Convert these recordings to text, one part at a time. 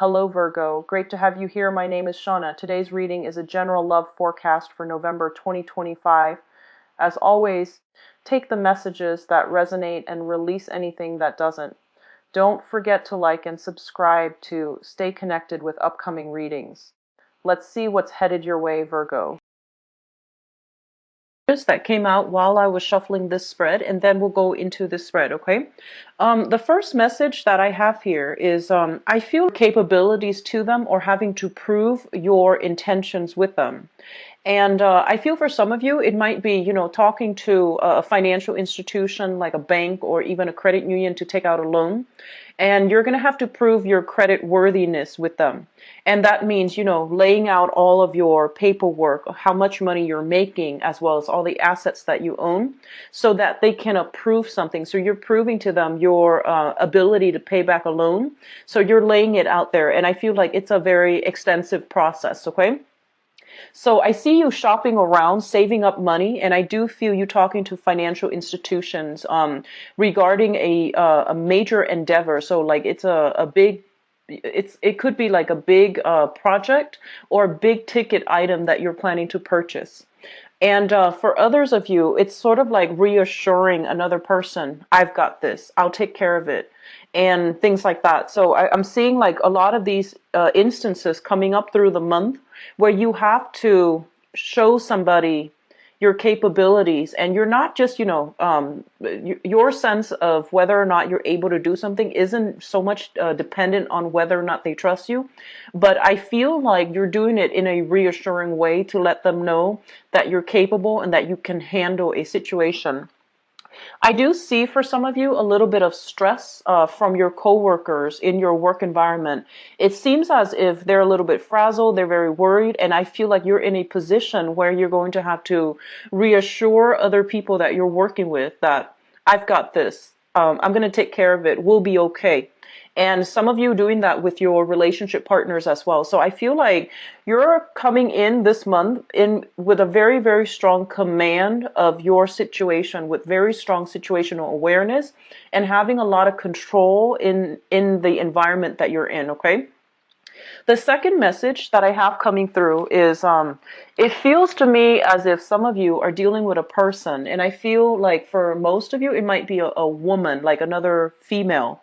Hello Virgo, great to have you here. My name is Shauna. Today's reading is a general love forecast for November 2025. As always, take the messages that resonate and release anything that doesn't. Don't forget to like and subscribe to stay connected with upcoming readings. Let's see what's headed your way, Virgo. That came out while I was shuffling this spread, and then we'll go into this spread, okay? The first message that I have here is I feel capabilities to them or having to prove your intentions with them. And I feel for some of you, it might be, talking to a financial institution like a bank or even a credit union to take out a loan. And you're going to have to prove your credit worthiness with them. And that means, laying out all of your paperwork, how much money you're making, as well as all the assets that you own, so that they can approve something. So you're proving to them your ability to pay back a loan. So you're laying it out there. And I feel like it's a very extensive process, okay? So I see you shopping around, saving up money, and I do feel you talking to financial institutions regarding a major endeavor. So like it's a big, it could be like a big project or big ticket item that you're planning to purchase. And for others of you, it's sort of like reassuring another person, I've got this, I'll take care of it, and things like that. So I'm seeing like a lot of these instances coming up through the month where you have to show somebody your capabilities, and you're not just, your sense of whether or not you're able to do something isn't so much dependent on whether or not they trust you. But I feel like you're doing it in a reassuring way to let them know that you're capable and that you can handle a situation. I do see for some of you a little bit of stress from your coworkers in your work environment. It seems as if they're a little bit frazzled, they're very worried, and I feel like you're in a position where you're going to have to reassure other people that you're working with that I've got this, I'm going to take care of it, we'll be okay. And some of you doing that with your relationship partners as well. So I feel like you're coming in this month in with a very, very strong command of your situation, with very strong situational awareness and having a lot of control in the environment that you're in, okay? The second message that I have coming through is it feels to me as if some of you are dealing with a person, and I feel like for most of you it might be a woman, like another female.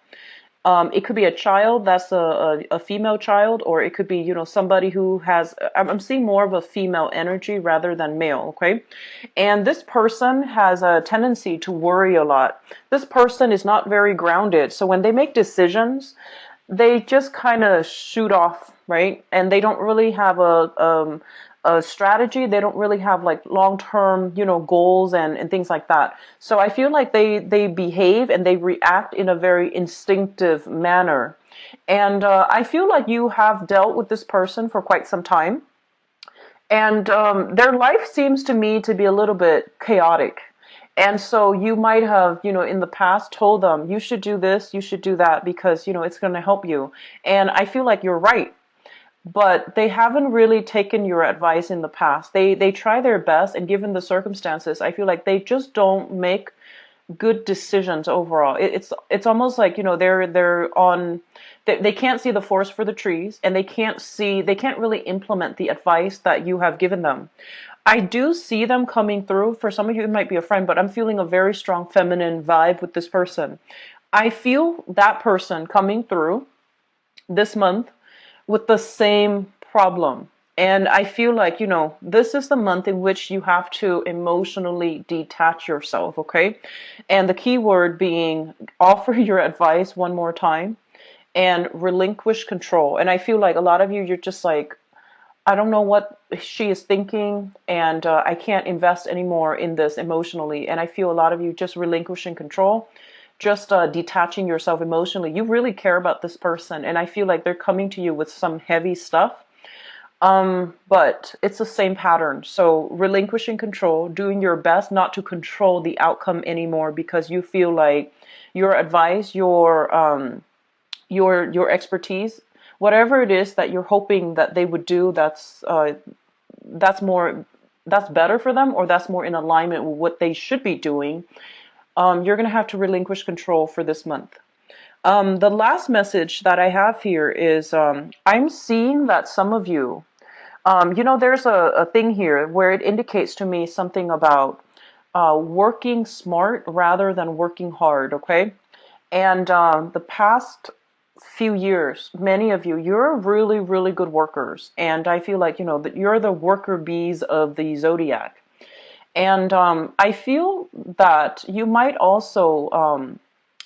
It could be a child that's a female child, or it could be, somebody who has, I'm seeing more of a female energy rather than male, okay? And this person has a tendency to worry a lot. This person is not very grounded. So when they make decisions, they just kind of shoot off, right? And they don't really have a strategy. They don't really have like long-term, goals and things like that. So I feel like they behave and they react in a very instinctive manner. And I feel like you have dealt with this person for quite some time. And their life seems to me to be a little bit chaotic. And so you might have, in the past told them, you should do this, you should do that because, it's going to help you. And I feel like you're right. But they haven't really taken your advice in the past. They try their best, and given the circumstances, I feel like they just don't make good decisions overall. It's almost like, they're on, they can't see the forest for the trees, and they can't really implement the advice that you have given them. I do see them coming through. For some of you, it might be a friend, but I'm feeling a very strong feminine vibe with this person. I feel that person coming through this month with the same problem. And I feel like, this is the month in which you have to emotionally detach yourself, okay? And the key word being offer your advice one more time and relinquish control. And I feel like a lot of you, you're just like, I don't know what she is thinking, and I can't invest anymore in this emotionally. And I feel a lot of you just relinquishing control, just detaching yourself emotionally. You really care about this person, and I feel like they're coming to you with some heavy stuff. But it's the same pattern. So relinquishing control, doing your best not to control the outcome anymore, because you feel like your advice, your expertise, whatever it is that you're hoping that they would do, that's better for them, or that's more in alignment with what they should be doing. You're going to have to relinquish control for this month. The last message that I have here is I'm seeing that some of you, there's a thing here where it indicates to me something about working smart rather than working hard, okay? And the past few years, many of you, you're really, really good workers. And I feel like, that you're the worker bees of the zodiac. And I feel that you might also,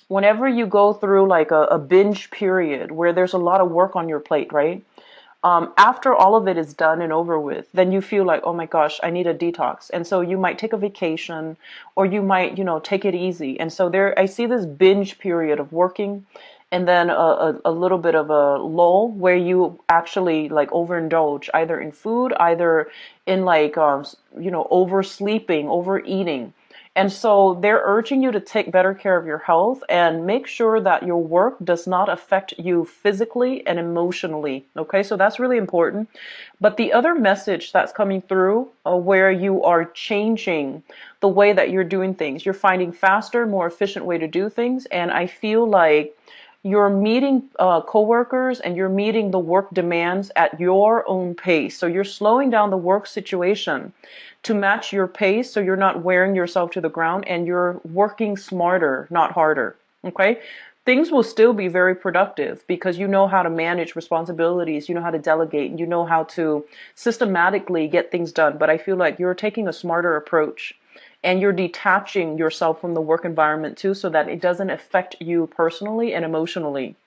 whenever you go through like a binge period where there's a lot of work on your plate, right? After all of it is done and over with, then you feel like, oh my gosh, I need a detox. And so you might take a vacation or you might, take it easy. And so there, I see this binge period of working and then a little bit of a lull where you actually like overindulge either in food, either in like, oversleeping, overeating. And so they're urging you to take better care of your health and make sure that your work does not affect you physically and emotionally. Okay, so that's really important. But the other message that's coming through where you are changing the way that you're doing things, you're finding faster, more efficient way to do things. And I feel like you're meeting coworkers and you're meeting the work demands at your own pace. So you're slowing down the work situation to match your pace so you're not wearing yourself to the ground and you're working smarter, not harder. Okay? Things will still be very productive because you know how to manage responsibilities, you know how to delegate, you know how to systematically get things done. But I feel like you're taking a smarter approach and you're detaching yourself from the work environment too so that it doesn't affect you personally and emotionally.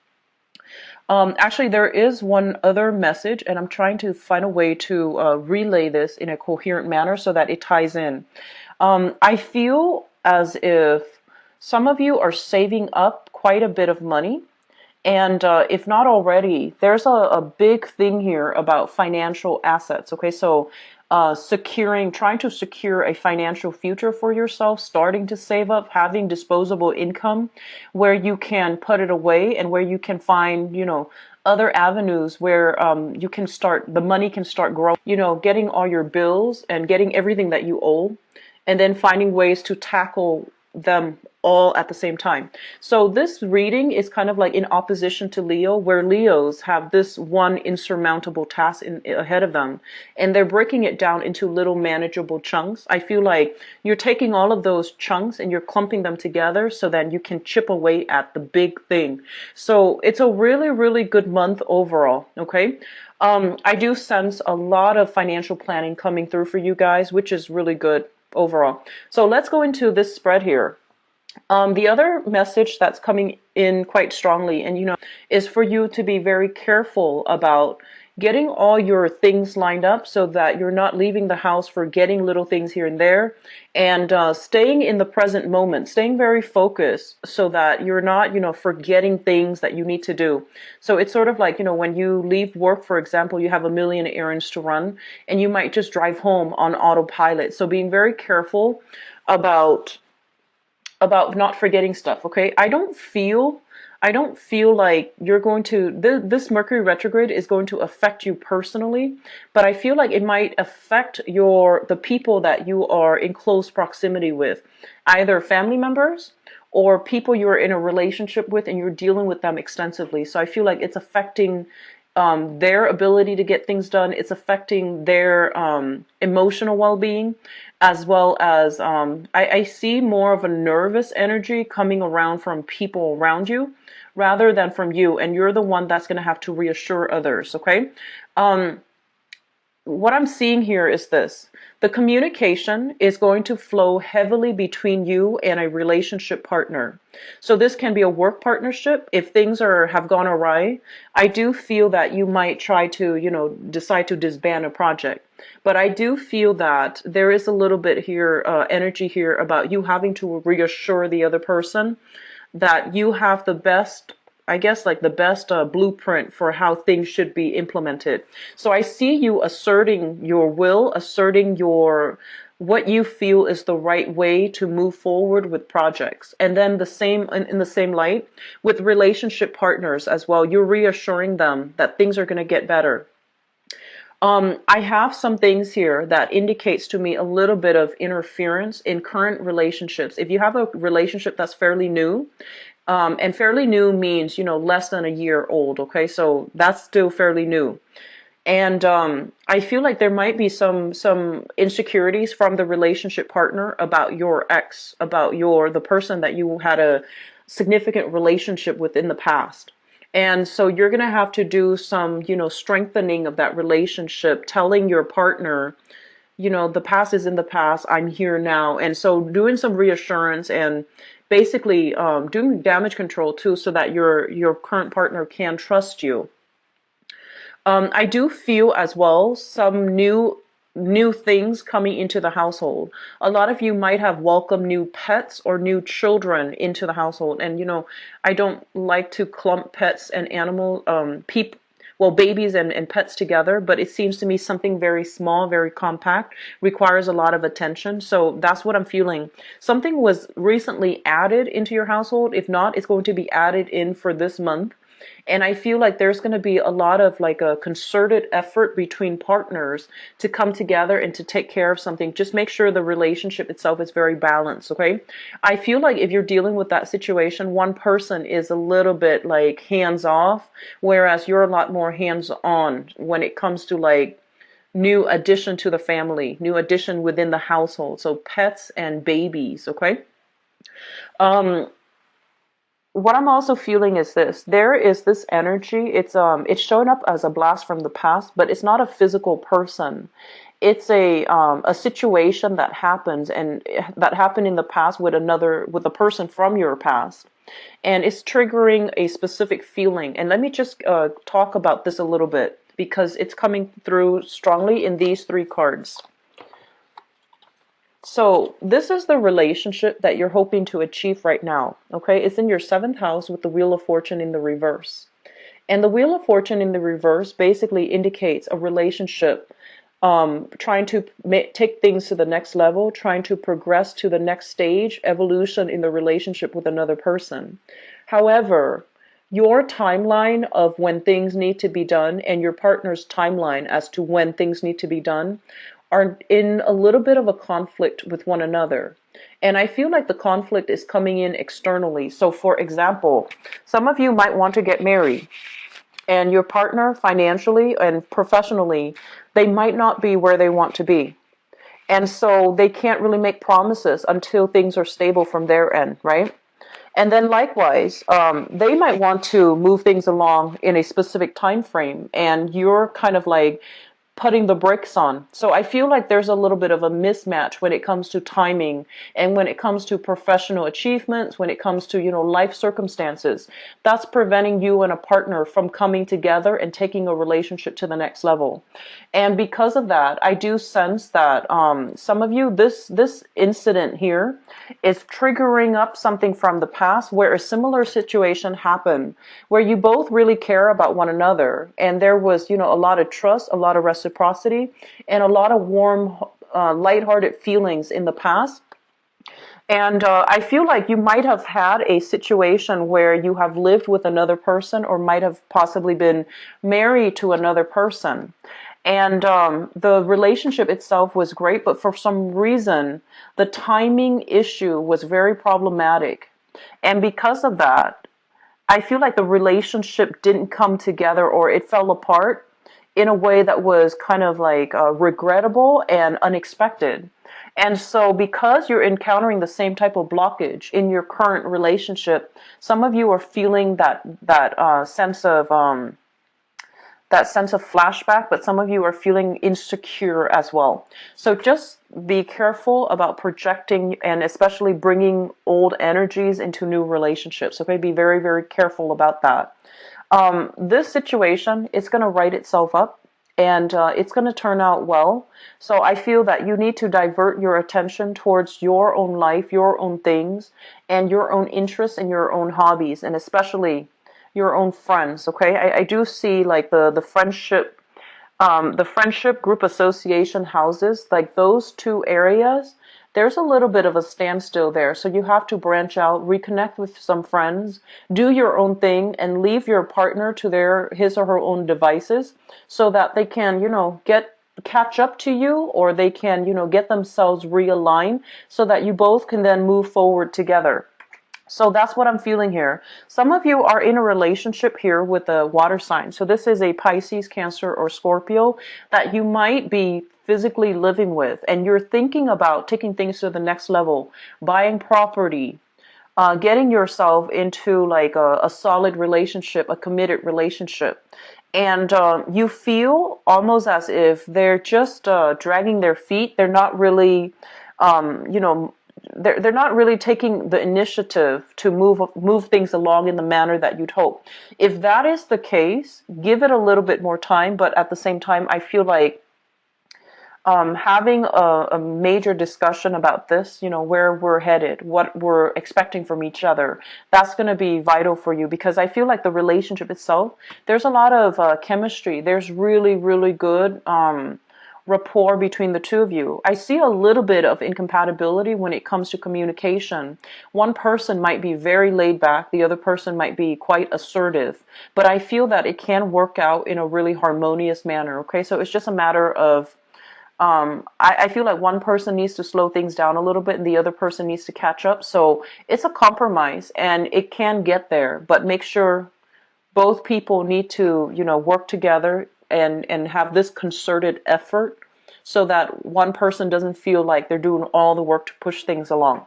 Actually, there is one other message, and I'm trying to find a way to relay this in a coherent manner so that it ties in. I feel as if some of you are saving up quite a bit of money. And if not already, there's a big thing here about financial assets. Okay, so trying to secure a financial future for yourself, starting to save up, having disposable income where you can put it away and where you can find, other avenues where the money can start growing, getting all your bills and getting everything that you owe and then finding ways to tackle them all at the same time. So this reading is kind of like in opposition to Leo, where Leos have this one insurmountable task ahead of them, and they're breaking it down into little manageable chunks. I feel like you're taking all of those chunks and you're clumping them together so that you can chip away at the big thing. So it's a really, really good month overall, okay? I do sense a lot of financial planning coming through for you guys, which is really good overall. So let's go into this spread here. The other message that's coming in quite strongly, and is for you to be very careful about getting all your things lined up so that you're not leaving the house forgetting little things here and there, and staying in the present moment, staying very focused so that you're not, forgetting things that you need to do. So it's sort of like, when you leave work, for example, you have a million errands to run and you might just drive home on autopilot. So being very careful about not forgetting stuff. Okay, I don't feel like you're going to this Mercury retrograde is going to affect you personally, but I feel like it might affect the people that you are in close proximity with, either family members or people you're in a relationship with and you're dealing with them extensively. So I feel like it's affecting their ability to get things done. It's affecting their emotional well-being, as well as I see more of a nervous energy coming around from people around you rather than from you. And you're the one that's going to have to reassure others, okay? What I'm seeing here is this. The communication is going to flow heavily between you and a relationship partner. So this can be a work partnership. If things have gone awry, I do feel that you might try to, decide to disband a project. But I do feel that there is a little bit here, energy here about you having to reassure the other person that you have the best, I guess, like the best blueprint for how things should be implemented. So I see you asserting your will, asserting what you feel is the right way to move forward with projects. And then in the same light with relationship partners as well, you're reassuring them that things are going to get better. I have some things here that indicates to me a little bit of interference in current relationships. If you have a relationship that's fairly new, And fairly new means, less than a year old. Okay, so that's still fairly new. And I feel like there might be some insecurities from the relationship partner about your ex, about the person that you had a significant relationship with in the past. And so you're going to have to do some, strengthening of that relationship, telling your partner, the past is in the past, I'm here now. And so doing some reassurance and basically doing damage control too, so that your current partner can trust you. I do feel as well some new things coming into the household. A lot of you might have welcomed new pets or new children into the household. And I don't like to clump pets and animal babies and pets together, but it seems to me something very small, very compact, requires a lot of attention. So that's what I'm feeling. Something was recently added into your household. If not, it's going to be added in for this month. And I feel like there's going to be a lot of like a concerted effort between partners to come together and to take care of something. Just make sure the relationship itself is very balanced, okay? I feel like if you're dealing with that situation, one person is a little bit like hands off, whereas you're a lot more hands on when it comes to like new addition to the family, new addition within the household. So pets and babies, okay? Um, what I'm also feeling is this. There is this energy. It's showing up as a blast from the past, but it's not a physical person. It's a situation that happens and that happened in the past with a person from your past, and it's triggering a specific feeling. And let me just talk about this a little bit because it's coming through strongly in these three cards. So this is the relationship that you're hoping to achieve right now, okay? It's in your 7th house with the Wheel of Fortune in the reverse. And the Wheel of Fortune in the reverse basically indicates a relationship trying to take things to the next level, trying to progress to the next stage, evolution in the relationship with another person. However, your timeline of when things need to be done and your partner's timeline as to when things need to be done are in a little bit of a conflict with one another. And I feel like the conflict is coming in externally. So for example, some of you might want to get married, and your partner financially and professionally, they might not be where they want to be. And so they can't really make promises until things are stable from their end, right? And then likewise, they might want to move things along in a specific time frame, and you're kind of like putting the brakes on. So I feel like there's a little bit of a mismatch when it comes to timing and when it comes to professional achievements, when it comes to, life circumstances. That's preventing you and a partner from coming together and taking a relationship to the next level. And because of that, I do sense that some of you, this incident here is triggering up something from the past where a similar situation happened, where you both really care about one another. And there was, a lot of trust, a lot of reciprocity, and a lot of warm, lighthearted feelings in the past. And I feel like you might have had a situation where you have lived with another person or might have possibly been married to another person. And the relationship itself was great, but for some reason, the timing issue was very problematic. And because of that, I feel like the relationship didn't come together, or it fell apart in a way that was kind of like regrettable and unexpected. And so because you're encountering the same type of blockage in your current relationship, some of you are feeling that sense of flashback, but some of you are feeling insecure as well. So just be careful about projecting and especially bringing old energies into new relationships. Okay, be very, very careful about that. This situation is going to write itself up, and it's going to turn out well. So I feel that you need to divert your attention towards your own life, your own things, and your own interests and your own hobbies, and especially your own friends. Okay, I do see like the friendship group association houses, like those two areas, there's a little bit of a standstill there. So you have to branch out, reconnect with some friends, do your own thing, and leave your partner to his or her own devices so that they can, catch up to you, or they can, get themselves realigned so that you both can then move forward together. So that's what I'm feeling here. Some of you are in a relationship here with a water sign. So this is a Pisces, Cancer, or Scorpio that you might be physically living with, and you're thinking about taking things to the next level, buying property, getting yourself into like a solid relationship, a committed relationship. And you feel almost as if they're just dragging their feet. They're not really, you know, they're not really taking the initiative to move things along in the manner that you'd hope. If that is the case, give it a little bit more time. But at the same time, I feel like having a major discussion about this, you know, where we're headed, what we're expecting from each other, that's going to be vital for you, because I feel like the relationship itself, there's a lot of chemistry. There's really, really good rapport between the two of you. I see a little bit of incompatibility when it comes to communication. One person might be very laid back, the other person might be quite assertive, but I feel that it can work out in a really harmonious manner. Okay, so it's just a matter of I feel like one person needs to slow things down a little bit and the other person needs to catch up. So it's a compromise and it can get there, but make sure both people need to, you know, work together and have this concerted effort so that one person doesn't feel like they're doing all the work to push things along.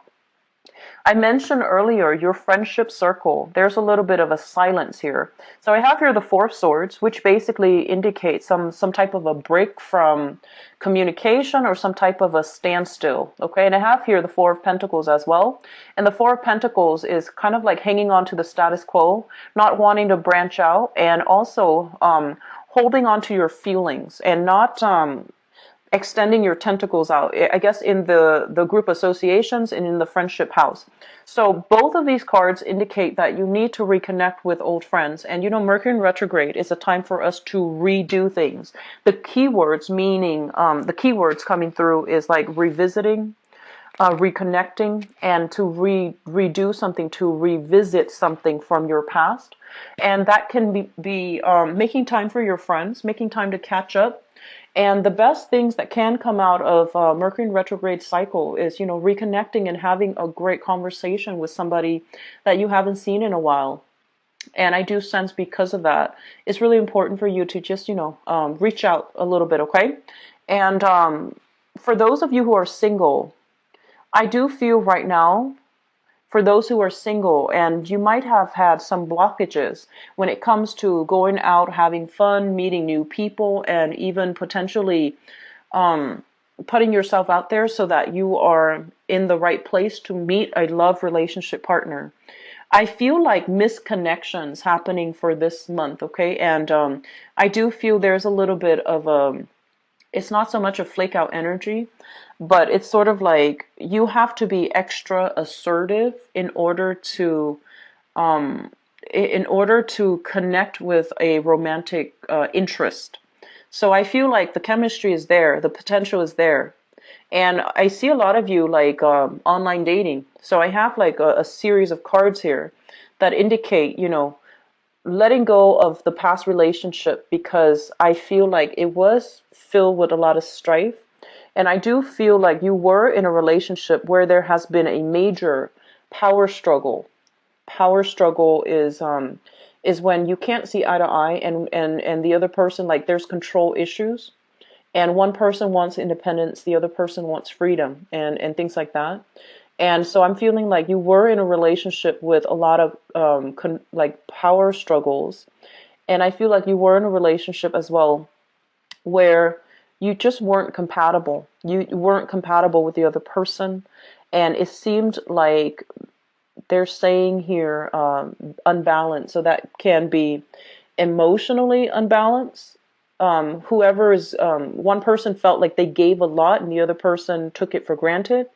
I mentioned earlier your friendship circle. There's a little bit of a silence here. So I have here the Four of Swords, which basically indicates some type of a break from communication or some type of a standstill. Okay, and I have here the Four of Pentacles as well. And the Four of Pentacles is kind of like hanging on to the status quo, not wanting to branch out, and also holding on to your feelings and not extending your tentacles out, I guess, in the group associations and in the friendship house. So both of these cards indicate that you need to reconnect with old friends. And you know, Mercury in retrograde is a time for us to redo things. The keywords meaning, the keywords coming through is like revisiting, reconnecting, and to redo something, to revisit something from your past. And that can be making time for your friends, making time to catch up. And the best things that can come out of Mercury in retrograde cycle is, you know, reconnecting and having a great conversation with somebody that you haven't seen in a while. And I do sense because of that, it's really important for you to just, you know, reach out a little bit, okay? And for those of you who are single, I do feel right now, for those who are single, and you might have had some blockages when it comes to going out, having fun, meeting new people, and even potentially putting yourself out there so that you are in the right place to meet a love relationship partner. I feel like misconnections happening for this month, okay? And I do feel there's a little bit of it's not so much a flake out energy, but it's sort of like you have to be extra assertive in order to connect with a romantic interest. So I feel like the chemistry is there, the potential is there. And I see a lot of you like online dating. So I have like a series of cards here that indicate, you know, letting go of the past relationship, because I feel like it was filled with a lot of strife. And I do feel like you were in a relationship where there has been a major power struggle. Power struggle is when you can't see eye to eye, and the other person, like, there's control issues, and one person wants independence, the other person wants freedom, and things like that. And so I'm feeling like you were in a relationship with a lot of like power struggles. And I feel like you were in a relationship as well where you just weren't compatible. You weren't compatible with the other person. And it seemed like they're saying here unbalanced. So that can be emotionally unbalanced. Whoever is, one person felt like they gave a lot and the other person took it for granted.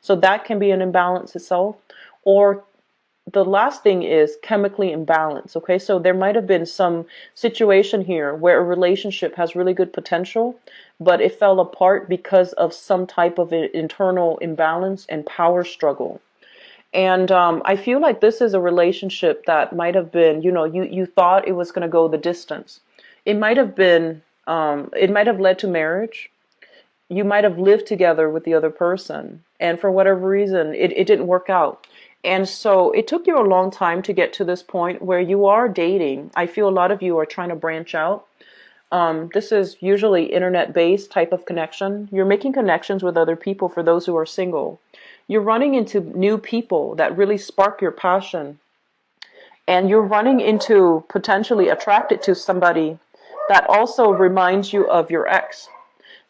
So that can be an imbalance itself. Or the last thing is chemically imbalanced. Okay, so there might have been some situation here where a relationship has really good potential, but it fell apart because of some type of internal imbalance and power struggle. And I feel like this is a relationship that might have been, you know, you thought it was going to go the distance. It might have been, it might have led to marriage. You might have lived together with the other person, and for whatever reason, it didn't work out. And so it took you a long time to get to this point where you are dating. I feel a lot of you are trying to branch out. This is usually internet-based type of connection. You're making connections with other people for those who are single. You're running into new people that really spark your passion. And you're running into potentially attracted to somebody that also reminds you of your ex.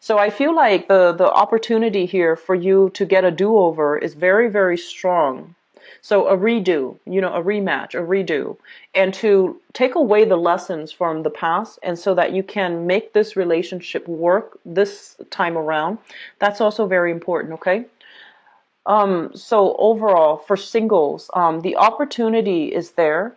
So I feel like the opportunity here for you to get a do-over is very, very strong. So a redo, a rematch, a redo, and to take away the lessons from the past, and so that you can make this relationship work this time around. That's also very important, okay? So overall, for singles, the opportunity is there,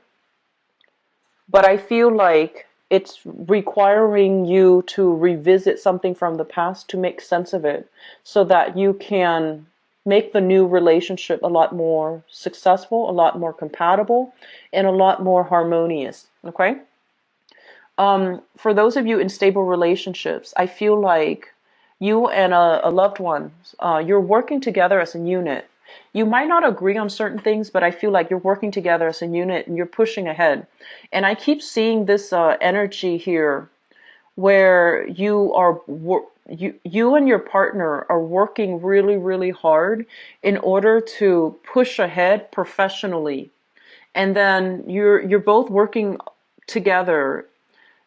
but I feel like it's requiring you to revisit something from the past to make sense of it, so that you can make the new relationship a lot more successful, a lot more compatible, and a lot more harmonious. Okay? For those of you in stable relationships, I feel like you and a loved one, you're working together as a unit. You might not agree on certain things, but I feel like you're working together as a unit and you're pushing ahead. And I keep seeing this energy here where you and your partner are working really, really hard in order to push ahead professionally. And then you're both working together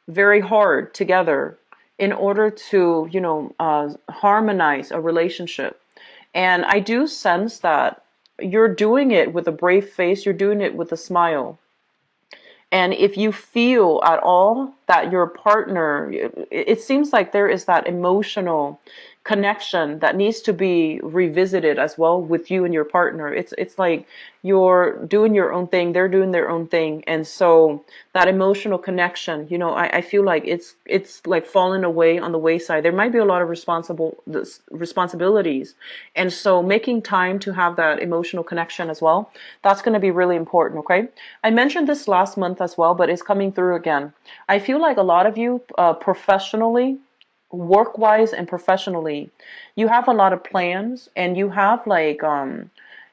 very hard together in order to, harmonize a relationship. And I do sense that you're doing it with a brave face, you're doing it with a smile. And if you feel at all that your partner, it seems like there is that emotional connection that needs to be revisited as well with you and your partner. It's like you're doing your own thing, they're doing their own thing, and so that emotional connection, I feel like it's like falling away on the wayside. There might be a lot of responsibilities, and so making time to have that emotional connection as well, that's going to be really important. Okay, I mentioned this last month as well, but it's coming through again. I feel like a lot of you professionally, work-wise and professionally, you have a lot of plans, and you have like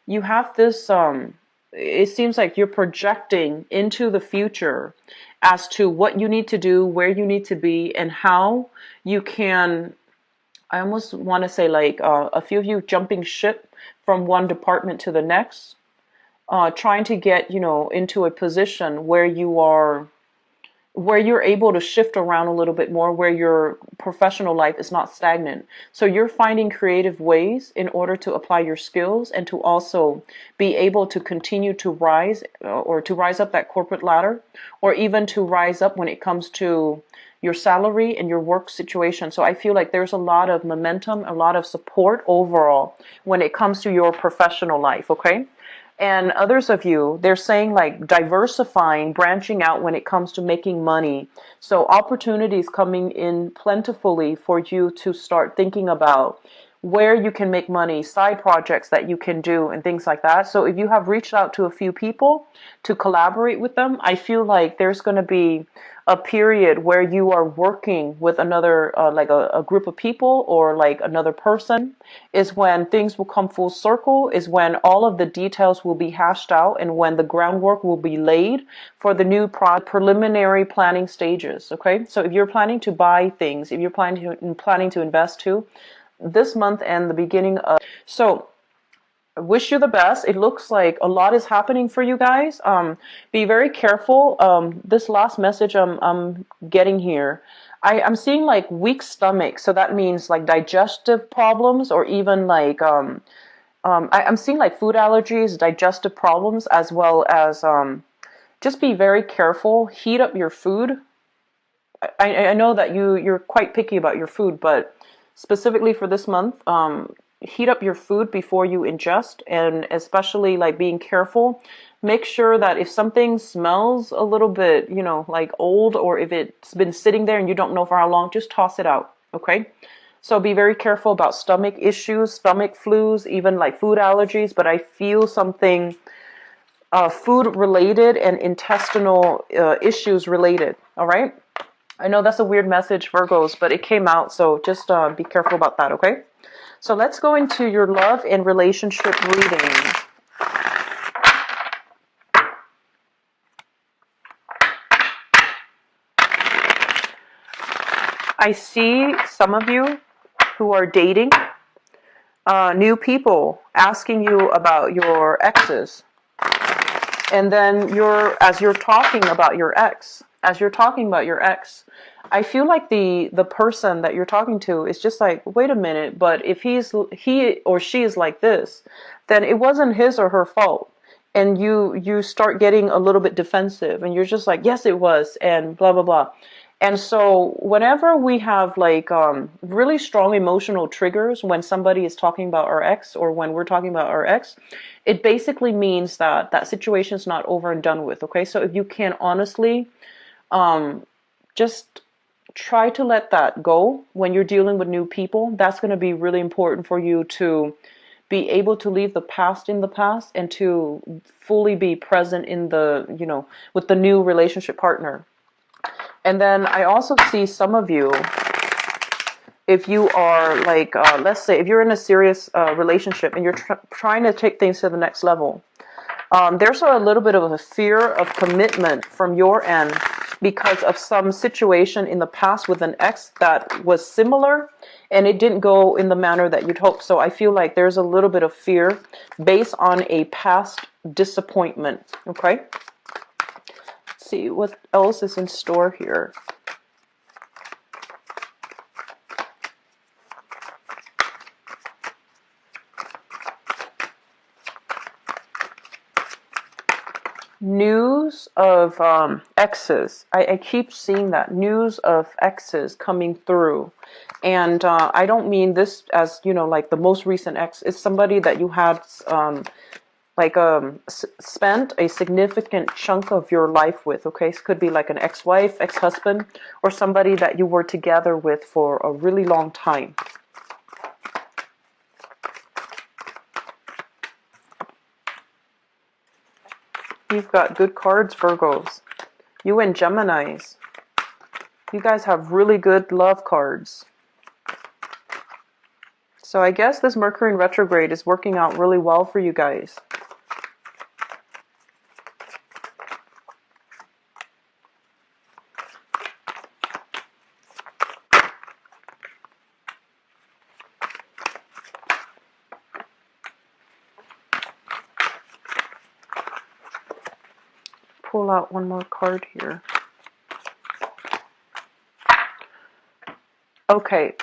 you have this it seems like you're projecting into the future as to what you need to do, where you need to be, and how you can, I almost want to say like a few of you jumping ship from one department to the next, trying to get, into a position where you're able to shift around a little bit more, where your professional life is not stagnant. So you're finding creative ways in order to apply your skills and to also be able to continue to rise, or to rise up that corporate ladder, or even to rise up when it comes to your salary and your work situation. So I feel like there's a lot of momentum, a lot of support overall when it comes to your professional life, okay? And others of you, they're saying like diversifying, branching out when it comes to making money. So opportunities coming in plentifully for you to start thinking about where you can make money, side projects that you can do, and things like that. So if you have reached out to a few people to collaborate with them, I feel like there's going to be a period where you are working with another, like a group of people, or like another person, is when things will come full circle, is when all of the details will be hashed out, and when the groundwork will be laid for the new preliminary planning stages. Okay, so if you're planning to buy things, if you're planning to invest too, this month and the beginning of, so I wish you the best. It looks like a lot is happening for you guys. Be very careful. This last message I'm getting here, I'm seeing like weak stomach. So that means like digestive problems, or even like I'm seeing like food allergies, digestive problems, as well as just be very careful. Heat up your food. I know that you're quite picky about your food, but specifically for this month, heat up your food before you ingest, and especially like being careful. Make sure that if something smells a little bit, like old, or if it's been sitting there and you don't know for how long, just toss it out. Okay? So be very careful about stomach issues, stomach flus, even like food allergies. But I feel something food related and intestinal issues related. All right? I know that's a weird message, Virgos, but it came out, so just be careful about that, okay? So let's go into your love and relationship reading. I see some of you who are dating new people asking you about your exes. And then as you're talking about your ex, I feel like the person that you're talking to is just like, wait a minute, but if he or she is like this, then it wasn't his or her fault. And you start getting a little bit defensive, and you're just like, yes, it was, and blah blah blah. And so whenever we have like really strong emotional triggers when somebody is talking about our ex or when we're talking about our ex, it basically means that that situation is not over and done with. Okay, so if you can honestly just try to let that go when you're dealing with new people, that's going to be really important for you to be able to leave the past in the past and to fully be present in the, with the new relationship partner. And then I also see some of you, if you are like, let's say, if you're in a serious relationship and you're trying to take things to the next level, there's a little bit of a fear of commitment from your end because of some situation in the past with an ex that was similar and it didn't go in the manner that you'd hoped. So I feel like there's a little bit of fear based on a past disappointment. Okay? Let's see what else is in store here. News of exes. I keep seeing that news of exes coming through, and I don't mean this as like the most recent ex. It's somebody that you had spent a significant chunk of your life with. Okay, it could be like an ex-wife, ex-husband, or somebody that you were together with for a really long time. You've got good cards, Virgos. You and Geminis. You guys have really good love cards. So I guess this Mercury in retrograde is working out really well for you guys. Pull out one more card here. Okay.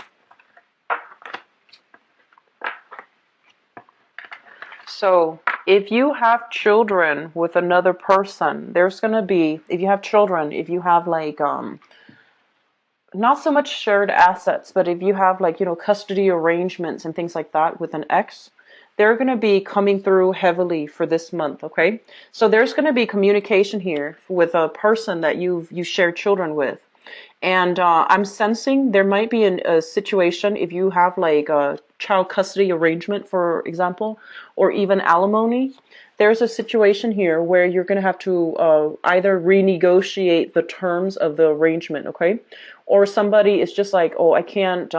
So if you have children with another person, there's going to be, if you have children, if you have like, not so much shared assets, but if you have like, custody arrangements and things like that with an ex, they're going to be coming through heavily for this month, okay? So there's going to be communication here with a person that you share children with. And I'm sensing there might be a situation if you have like a child custody arrangement, for example, or even alimony. There's a situation here where you're going to have to either renegotiate the terms of the arrangement, okay? Or somebody is just like, oh, I can't,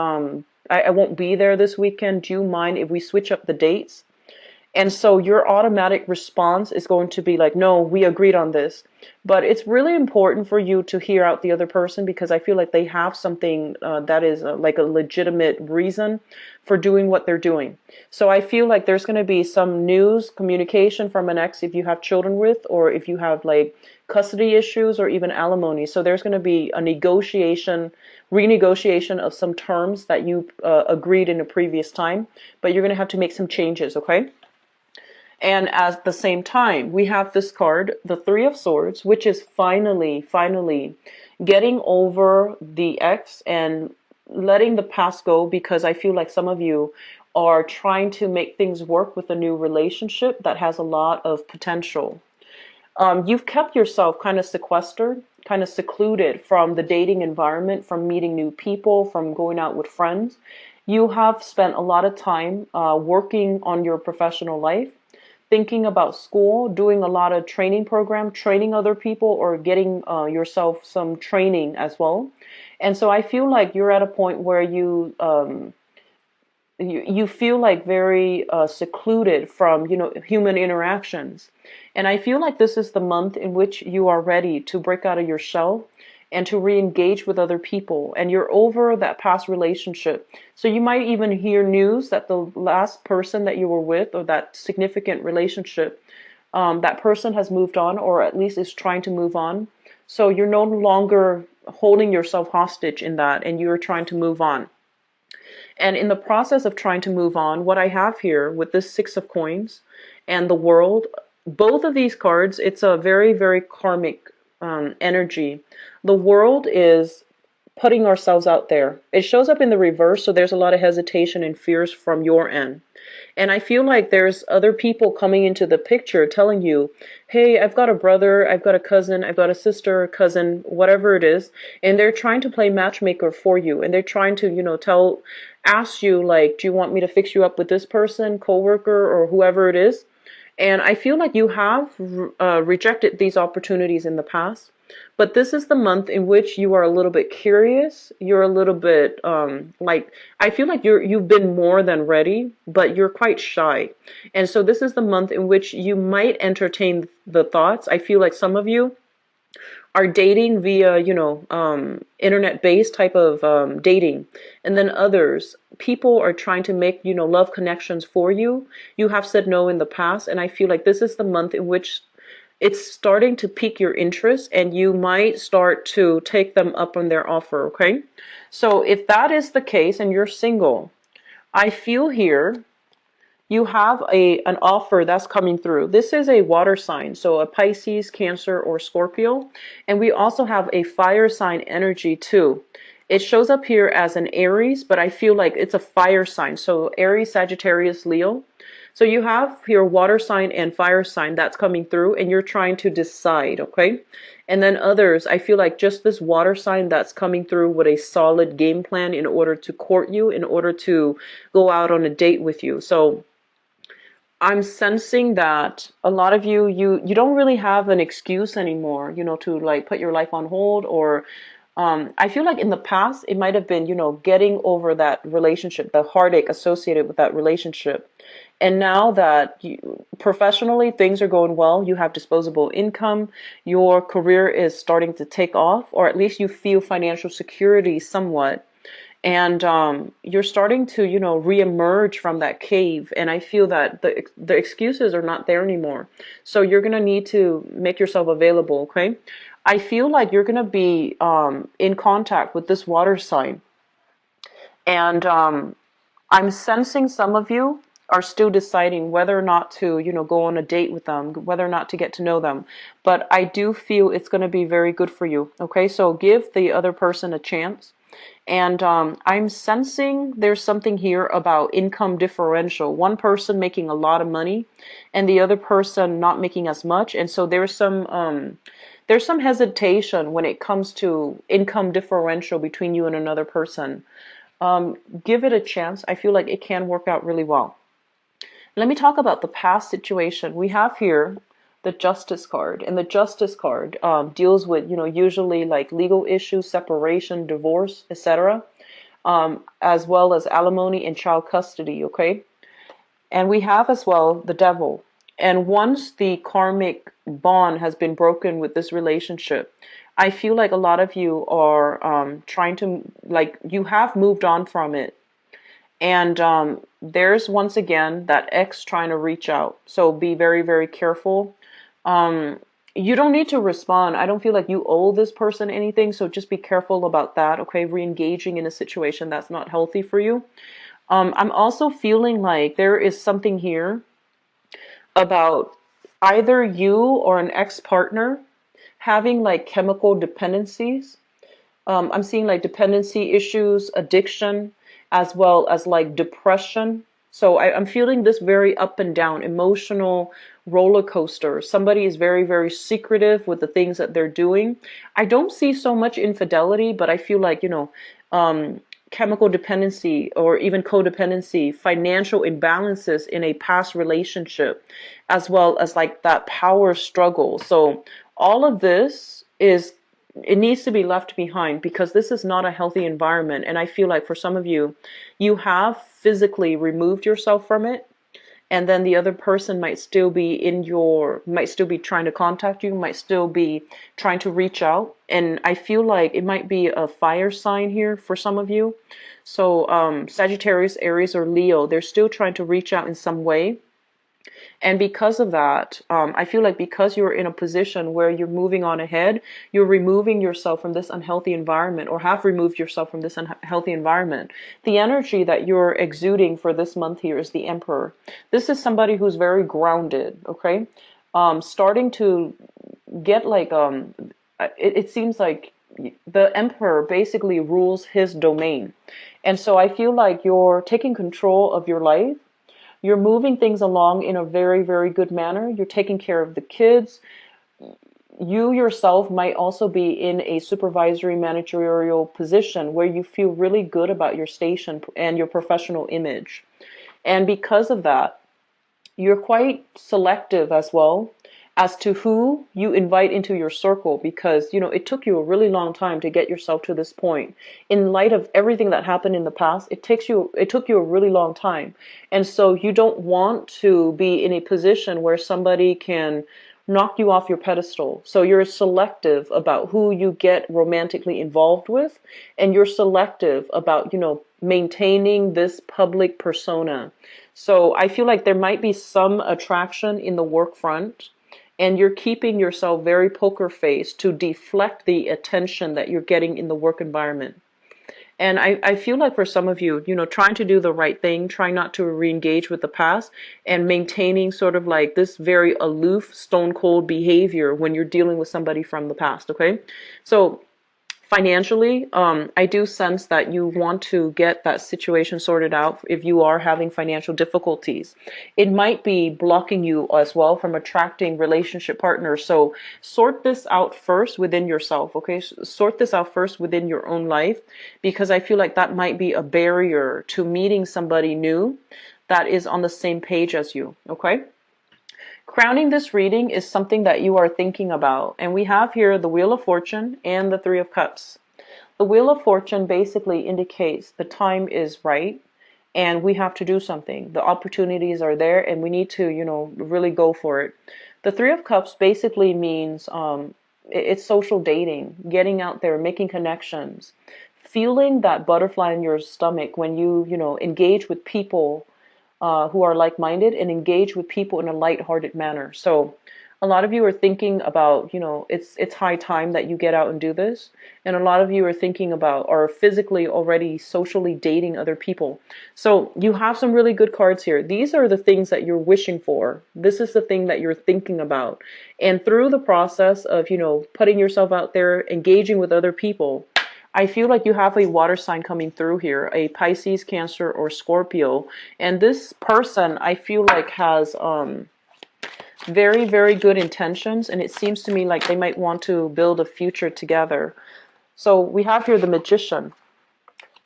I won't be there this weekend. Do you mind if we switch up the dates? And so your automatic response is going to be like, no, we agreed on this. But it's really important for you to hear out the other person because I feel like they have something that is like a legitimate reason for doing what they're doing. So I feel like there's going to be some news, communication from an ex if you have children with, or if you have like custody issues or even alimony. So there's going to be a renegotiation of some terms that you agreed in a previous time, but you're going to have to make some changes, okay? And at the same time, we have this card, the Three of Swords, which is finally getting over the ex and letting the past go, because I feel like some of you are trying to make things work with a new relationship that has a lot of potential. You've kept yourself kind of sequestered, kind of secluded from the dating environment, from meeting new people, from going out with friends. You have spent a lot of time working on your professional life, thinking about school, doing a lot of training program, training other people, or getting yourself some training as well. And so I feel like you're at a point where you feel like very secluded from human interactions. And I feel like this is the month in which you are ready to break out of your shell and to re-engage with other people, and you're over that past relationship. So you might even hear news that the last person that you were with, or that significant relationship, that person has moved on, or at least is trying to move on. So you're no longer holding yourself hostage in that, and you're trying to move on. And in the process of trying to move on, what I have here with this Six of Coins and the World, both of these cards, it's a very, very karmic energy. The World is putting ourselves out there. It shows up in the reverse, so there's a lot of hesitation and fears from your end. And I feel like there's other people coming into the picture telling you, hey, I've got a brother, I've got a cousin, I've got a sister, cousin, whatever it is. And they're trying to play matchmaker for you. And they're trying to, ask you, like, do you want me to fix you up with this person, coworker, or whoever it is? And I feel like you have rejected these opportunities in the past. But this is the month in which you are a little bit curious. You're a little bit I feel like you've been more than ready, but you're quite shy. And so this is the month in which you might entertain the thoughts. I feel like some of you are dating via, internet-based type of dating. And then others, people are trying to make, love connections for you. You have said no in the past. And I feel like this is the month in which it's starting to pique your interest, and you might start to take them up on their offer, okay? So if that is the case and you're single, I feel here you have an offer that's coming through. This is a water sign, so a Pisces, Cancer, or Scorpio. And we also have a fire sign energy too. It shows up here as an Aries, but I feel like it's a fire sign. So Aries, Sagittarius, Leo. So you have here water sign and fire sign that's coming through, and you're trying to decide, okay? And then others, I feel like just this water sign that's coming through with a solid game plan in order to court you, in order to go out on a date with you. So I'm sensing that a lot of you don't really have an excuse anymore, to like put your life on hold, or I feel like in the past it might have been, getting over that relationship, the heartache associated with that relationship. And now that professionally things are going well, you have disposable income, your career is starting to take off, or at least you feel financial security somewhat. And you're starting to, reemerge from that cave. And I feel that the excuses are not there anymore. So you're going to need to make yourself available, okay? I feel like you're going to be in contact with this water sign. And I'm sensing some of you are still deciding whether or not to, go on a date with them, whether or not to get to know them. But I do feel it's going to be very good for you, okay? So give the other person a chance. And I'm sensing there's something here about income differential. One person making a lot of money and the other person not making as much. And so there's some hesitation when it comes to income differential between you and another person. Give it a chance. I feel like it can work out really well. Let me talk about the past situation. We have here the Justice card, and the Justice card deals with, usually like legal issues, separation, divorce, etc., as well as alimony and child custody, okay? And we have as well the Devil. And once the karmic bond has been broken with this relationship, I feel like a lot of you are trying to, like, you have moved on from it. And there's once again that ex trying to reach out. So be very, very careful. You don't need to respond. I don't feel like you owe this person anything. So just be careful about that. Okay. Re-engaging in a situation that's not healthy for you. I'm also feeling like there is something here about either you or an ex-partner having like chemical dependencies. I'm seeing like dependency issues, addiction, as well as like depression. So I'm feeling this very up and down, emotional roller coaster. Somebody is very, very secretive with the things that they're doing. I don't see so much infidelity, but I feel like, chemical dependency or even codependency, financial imbalances in a past relationship, as well as like that power struggle. So all of this it needs to be left behind, because this is not a healthy environment. And I feel like for some of you, you have physically removed yourself from it. and then the other person might still be might still be trying to contact you, might still be trying to reach out. And I feel like it might be a fire sign here for some of you. So Sagittarius, Aries, or Leo, they're still trying to reach out in some way. And because of that, I feel like because you're in a position where you're moving on ahead, you're removing yourself from this unhealthy environment, or have removed yourself from this unhealthy environment. The energy that you're exuding for this month here is the Emperor. This is somebody who's very grounded, okay? Starting to get like, it seems like the Emperor basically rules his domain. And so I feel like you're taking control of your life. You're moving things along in a very, very good manner. You're taking care of the kids. You yourself might also be in a supervisory managerial position where you feel really good about your station and your professional image. And because of that, you're quite selective as well as to who you invite into your circle, because it took you a really long time to get yourself to this point. In light of everything that happened in the past, it took you a really long time. And so you don't want to be in a position where somebody can knock you off your pedestal. So you're selective about who you get romantically involved with, and you're selective about maintaining this public persona. So I feel like there might be some attraction in the work front, and you're keeping yourself very poker faced to deflect the attention that you're getting in the work environment. And I feel like for some of you, trying to do the right thing, trying not to re-engage with the past, and maintaining sort of like this very aloof, stone cold behavior when you're dealing with somebody from the past, okay? So financially, I do sense that you want to get that situation sorted out if you are having financial difficulties. It might be blocking you as well from attracting relationship partners. So sort this out first within yourself, okay? Sort this out first within your own life, because I feel like that might be a barrier to meeting somebody new that is on the same page as you, okay? Crowning this reading is something that you are thinking about. And we have here the Wheel of Fortune and the Three of Cups. The Wheel of Fortune basically indicates the time is right and we have to do something. The opportunities are there and we need to, really go for it. The Three of Cups basically means it's social dating, getting out there, making connections, feeling that butterfly in your stomach when you, engage with people who are like-minded and engage with people in a light-hearted manner. So a lot of you are thinking about, it's high time that you get out and do this. And a lot of you are thinking about or physically already socially dating other people. So you have some really good cards here. These are the things that you're wishing for. This is the thing that you're thinking about. And through the process of, putting yourself out there, engaging with other people, I feel like you have a water sign coming through here, a Pisces, Cancer, or Scorpio. And this person, I feel like, has very, very good intentions. And it seems to me like they might want to build a future together. So we have here the Magician.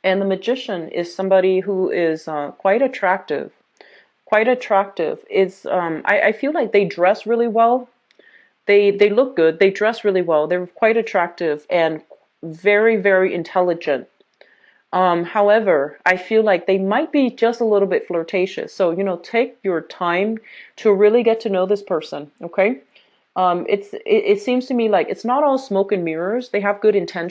And the Magician is somebody who is quite attractive. Quite attractive. I feel like they dress really well. They look good. They dress really well. They're quite attractive and very, very intelligent. However, I feel like they might be just a little bit flirtatious. So, take your time to really get to know this person, okay? It seems to me like it's not all smoke and mirrors. They have good intentions.